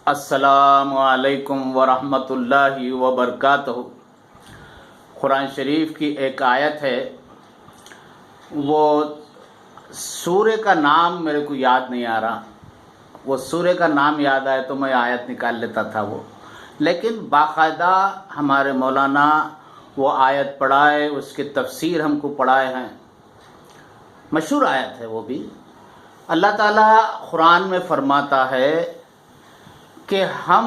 السلام علیکم ورحمۃ اللہ وبرکاتہ۔ قرآن شریف کی ایک آیت ہے، وہ سورہ کا نام میرے کو یاد نہیں آ رہا، وہ سورہ کا نام یاد آئے تو میں آیت نکال لیتا تھا وہ، لیکن باقاعدہ ہمارے مولانا وہ آیت پڑھائے، اس کی تفسیر ہم کو پڑھائے ہیں، مشہور آیت ہے وہ بھی۔ اللہ تعالیٰ قرآن میں فرماتا ہے کہ ہم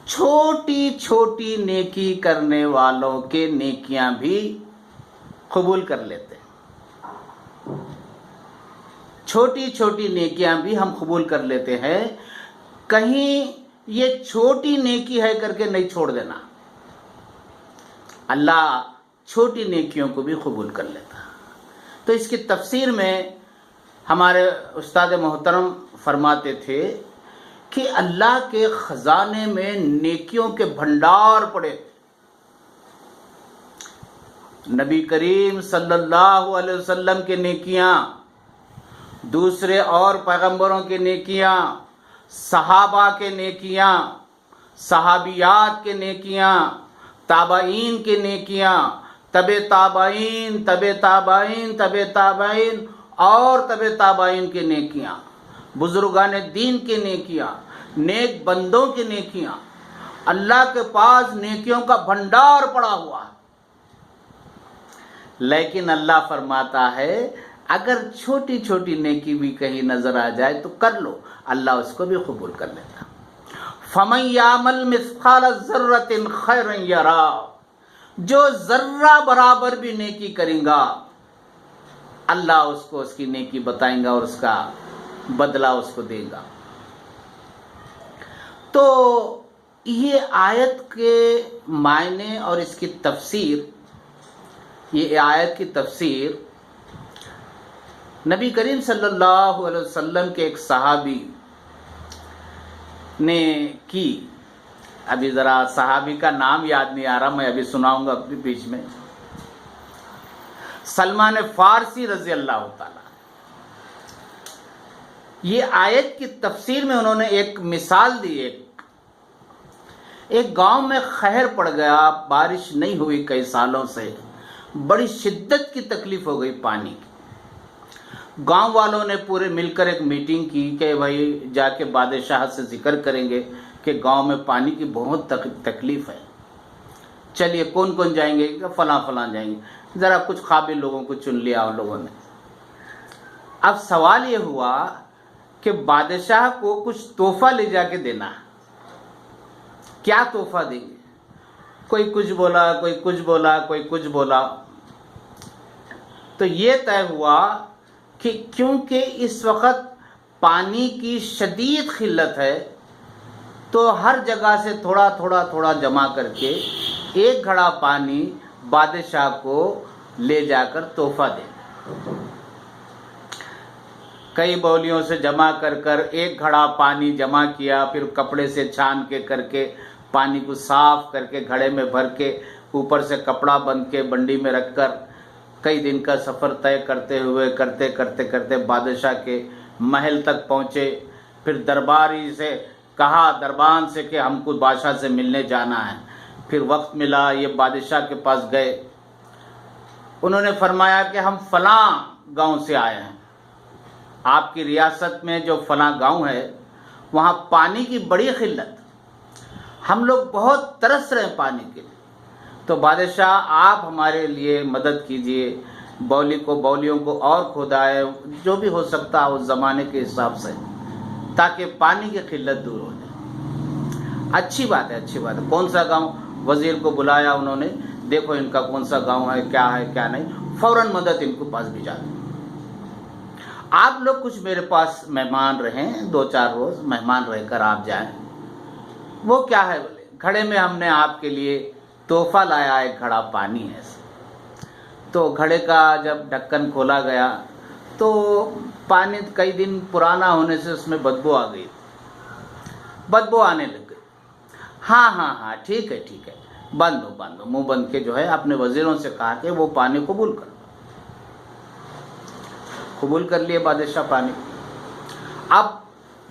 چھوٹی چھوٹی نیکی کرنے والوں کے نیکیاں بھی قبول کر لیتے ہیں، چھوٹی چھوٹی نیکیاں بھی ہم قبول کر لیتے ہیں، کہیں یہ چھوٹی نیکی ہے کر کے نہیں چھوڑ دینا، اللہ چھوٹی نیکیوں کو بھی قبول کر لیتا۔ تو اس کی تفسیر میں ہمارے استاد محترم فرماتے تھے کہ اللہ کے خزانے میں نیکیوں کے بھنڈار پڑے، نبی کریم صلی اللہ علیہ وسلم کے نیکیاں، دوسرے اور پیغمبروں کے نیکیاں، صحابہ کے نیکیاں، صحابیات کے نیکیاں، تابعین کے نیکیاں، تبع تابعین، تبع تابعین، تبع تابعین اور تبع تابعین کے نیکیاں، بزرگان دین کے نیکیاں، نیک بندوں کی نیکیاں، اللہ کے پاس نیکیوں کا بھنڈار پڑا ہوا ہے۔ لیکن اللہ فرماتا ہے اگر چھوٹی چھوٹی نیکی بھی کہیں نظر آ جائے تو کر لو، اللہ اس کو بھی قبول کر لیتا۔ فَمَن يَعْمَلْ مِثْقَالَ ذَرَّةٍ خَيْرًا يَرَهُ، جو ذرہ برابر بھی نیکی کریں گا اللہ اس کو اس کی نیکی بتائیں گا اور اس کا بدلہ اس کو دے گا۔ تو یہ آیت کے معنی اور اس کی تفسیر، یہ آیت کی تفسیر نبی کریم صلی اللہ علیہ وسلم کے ایک صحابی نے کی، ابھی ذرا صحابی کا نام یاد نہیں آ رہا، میں ابھی سناؤں گا اپنے بیچ میں، سلمان فارسی رضی اللہ تعالی۔ یہ آیت کی تفسیر میں انہوں نے ایک مثال دی، ایک گاؤں میں قحط پڑ گیا، بارش نہیں ہوئی کئی سالوں سے، بڑی شدت کی تکلیف ہو گئی پانی کی۔ گاؤں والوں نے پورے مل کر ایک میٹنگ کی کہ بھائی جا کے بادشاہ سے ذکر کریں گے کہ گاؤں میں پانی کی بہت تکلیف ہے، چلیے کون کون جائیں گے؟ فلاں فلاں جائیں گے، ذرا کچھ قابل لوگوں کو چن لیا ان لوگوں نے۔ اب سوال یہ ہوا کہ بادشاہ کو کچھ تحفہ لے جا کے دینا ہے، کیا تحفہ دیں گے؟ کوئی کچھ بولا، کوئی کچھ بولا، کوئی کچھ بولا۔ تو یہ طے ہوا کہ کیونکہ اس وقت پانی کی شدید قلت ہے تو ہر جگہ سے تھوڑا تھوڑا تھوڑا جمع کر کے ایک گھڑا پانی بادشاہ کو لے جا کر تحفہ دیں۔ کئی بولیوں سے جمع کر کر ایک گھڑا پانی جمع کیا، پھر کپڑے سے چھان کے کر کے پانی کو صاف کر کے گھڑے میں بھر کے اوپر سے کپڑا بند کے بنڈی میں رکھ کر کئی دن کا سفر طے کرتے ہوئے کرتے کرتے کرتے بادشاہ کے محل تک پہنچے۔ پھر درباری سے کہا، دربان سے، کہ ہم کو بادشاہ سے ملنے جانا ہے۔ پھر وقت ملا، یہ بادشاہ کے پاس گئے، انہوں نے فرمایا کہ ہم فلاں گاؤں سے آئے ہیں، آپ کی ریاست میں جو فلاں گاؤں ہے وہاں پانی کی بڑی قلت، ہم لوگ بہت ترس رہے ہیں پانی کے لیے، تو بادشاہ آپ ہمارے لیے مدد کیجئے، بولیوں کو اور کھودائے، جو بھی ہو سکتا ہے اس زمانے کے حساب سے، تاکہ پانی کی قلت دور ہو جائے۔ اچھی بات ہے، اچھی بات ہے۔ کون سا گاؤں؟ وزیر کو بلایا انہوں نے، دیکھو ان کا کون سا گاؤں ہے کیا نہیں، فوراً مدد ان کو پاس بھیجا دی۔ آپ لوگ کچھ میرے پاس مہمان رہیں، 2-4 روز مہمان رہ کر آپ جائیں۔ وہ کیا ہے بولے، گھڑے میں ہم نے آپ کے لیے تحفہ لایا، ایک گھڑا پانی ہے۔ تو گھڑے کا جب ڈھکن کھولا گیا تو پانی کئی دن پرانا ہونے سے اس میں بدبو آ گئی، بدبو آنے لگ گئی۔ ہاں ٹھیک ہے بند ہو، منہ بند کے جو ہے اپنے وزیروں سے کہا کہ وہ پانی قبول کر لیے بادشاہ پانی۔ اب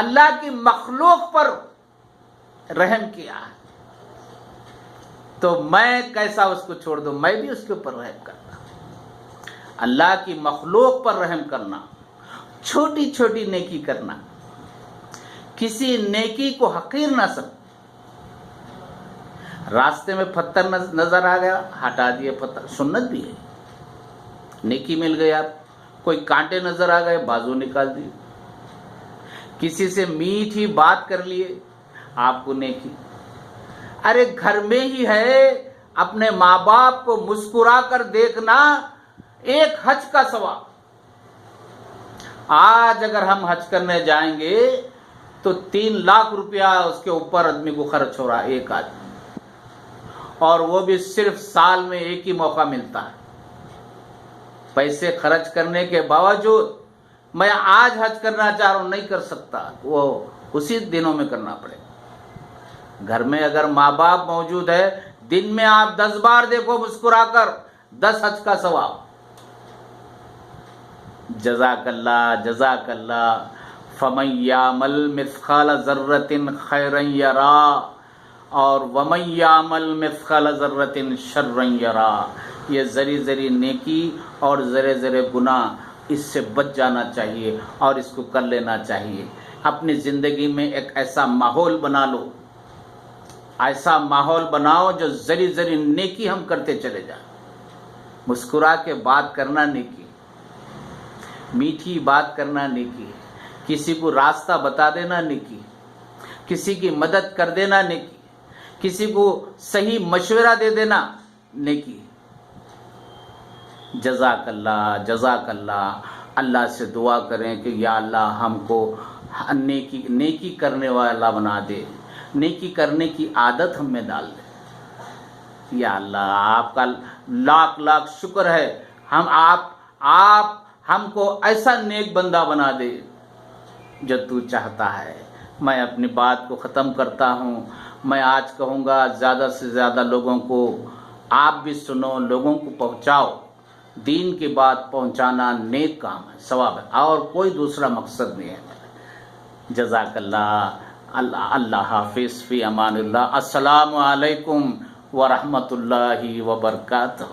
اللہ کی مخلوق پر رحم کیا ہے تو میں کیسا اس کو چھوڑ دوں؟ میں بھی اس کے اوپر رحم کرنا. اللہ کی مخلوق پر رحم کرنا، چھوٹی چھوٹی نیکی کرنا، کسی نیکی کو حقیر نہ سمجھ. راستے میں پتھر نظر آ گیا، ہٹا دیے پتھر، سنت بھی ہے، نیکی مل گئی. آپ کوئی کانٹے نظر آ گئے، بازو نکال دیے. کسی سے میٹھی بات کر لیے، آپ کو نیکی. ارے گھر میں ہی ہے، اپنے ماں باپ کو مسکرا کر دیکھنا ایک حج کا ثواب. آج اگر ہم حج کرنے جائیں گے تو 3 لاکھ روپیہ اس کے اوپر آدمی کو خرچ ہو رہا ہے، ایک آدمی، اور وہ بھی صرف سال میں ایک ہی موقع ملتا ہے. پیسے خرچ کرنے کے باوجود میں آج حج کرنا چاہ رہا ہوں، نہیں کر سکتا، وہ اسی دنوں میں کرنا پڑے گا. گھر میں اگر ماں باپ موجود ہے، دن میں آپ 10 بار دیکھو مسکرا کر، 10 حج کا ثواب. جزاک اللہ جزاک اللہ. فمن یعمل مثقال ذرۃ خیرا یرا اور ومن یعمل مثقال ذرۃ شرا یرا. یہ ذری ذری نیکی اور ذرے ذرے گناہ، اس سے بچ جانا چاہیے اور اس کو کر لینا چاہیے. اپنی زندگی میں ایک ایسا ماحول بنا لو، ایسا ماحول بناؤ جو ذری ذری نیکی ہم کرتے چلے جائیں. مسکرا کے بات کرنا نیکی، میٹھی بات کرنا نیکی، کسی کو راستہ بتا دینا نیکی، کسی کی مدد کر دینا نیکی، کسی کو صحیح مشورہ دے دینا نیکی. جزاک اللہ جزاک اللہ. اللہ سے دعا کریں کہ یا اللہ ہم کو نیکی کرنے والا بنا دے، نیکی کرنے کی عادت ہم میں ڈال دے. یا اللہ آپ کا لاکھ لاکھ شکر ہے، آپ ہم کو ایسا نیک بندہ بنا دے جو تو چاہتا ہے. میں اپنی بات کو ختم کرتا ہوں. میں آج کہوں گا زیادہ سے زیادہ لوگوں کو، آپ بھی سنو، لوگوں کو پہنچاؤ. دین کی بات پہنچانا نیک کام ہے، ثواب ہے، اور کوئی دوسرا مقصد نہیں ہے. جزاک اللہ. اللہ حافظ، فی امان اللہ. السلام علیکم ورحمۃ اللہ وبرکاتہ.